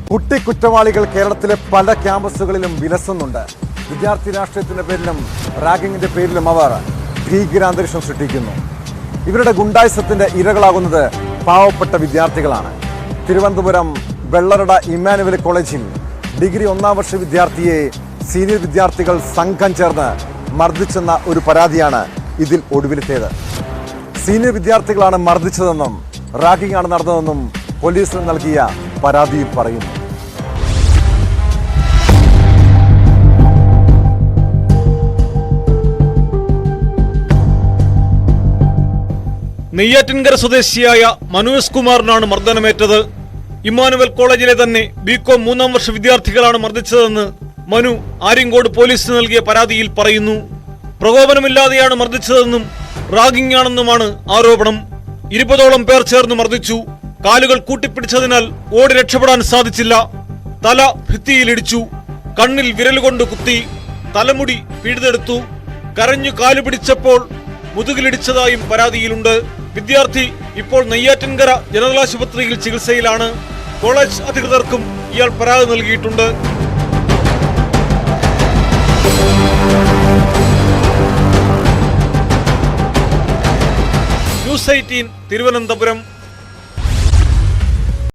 കുട്ടി കുറ്റവാളികൾ കേരളത്തിലെ പല ക്യാമ്പസുകളിലും വിലസുന്നുണ്ട്. വിദ്യാർത്ഥി രാഷ്ട്രീയത്തിന്റെ പേരിലും റാഗിങ്ങിന്റെ പേരിലും അവർ ഭീകരാന്തരീക്ഷം സൃഷ്ടിക്കുന്നു. ഇവരുടെ ഗുണ്ടായിസത്തിന്റെ ഇരകളാകുന്നത് പാവപ്പെട്ട വിദ്യാർത്ഥികളാണ്. തിരുവനന്തപുരം വെള്ളറട ഇമ്മാനുവൽ കോളേജിൽ ഡിഗ്രി 1ാം വർഷ വിദ്യാർത്ഥിയെ സീനിയർ വിദ്യാർത്ഥികൾ സംഘം ചേർന്ന് മർദ്ദിച്ചെന്ന ഒരു പരാതിയാണ് ഇതിൽ ഒടുവിലത്തേത്. സീനിയർ വിദ്യാർത്ഥികളാണ് മർദ്ദിച്ചതെന്നും റാഗിംഗ് ആണ് നടന്നതെന്നും പോലീസിന് നൽകിയ പരാതിയിൽ പറയുന്നു. നെയ്യാറ്റിൻകര സ്വദേശിയായ മനു എസ് കുമാറിനാണ് മർദ്ദനമേറ്റത്. ഇമ്മാനുവൽ കോളേജിലെ തന്നെ ബികോം 3ാം വർഷ വിദ്യാർത്ഥികളാണ് മർദ്ദിച്ചതെന്ന് മനു ആര്യങ്കോട് പോലീസിന് നൽകിയ പരാതിയിൽ പറയുന്നു. പ്രകോപനമില്ലാതെയാണ് മർദ്ദിച്ചതെന്നും റാഗിംഗ് ആണെന്നുമാണ് ആരോപണം. 20ഓളം പേർ ചേർന്ന് മർദ്ദിച്ചു. കാലുകൾ കൂട്ടിപ്പിടിച്ചതിനാൽ ഓടി രക്ഷപ്പെടാൻ സാധിച്ചില്ല. തല ഭിത്തിയിലിടിച്ചു. കണ്ണിൽ വിരലുകൊണ്ട് കുത്തി. തലമുടി പിഴുതെടുത്തു. കരഞ്ഞു കാലു പിടിച്ചപ്പോൾ മുതുകിലിടിച്ചതായും പരാതിയിലുണ്ട്. വിദ്യാർത്ഥി ഇപ്പോൾ നെയ്യാറ്റിൻകര ജനറൽ ആശുപത്രിയിൽ ചികിത്സയിലാണ്. കോളേജ് അധികൃതർക്കും ഇയാൾ പരാതി നൽകിയിട്ടുണ്ട്. ന്യൂസ് 18 തിരുവനന്തപുരം.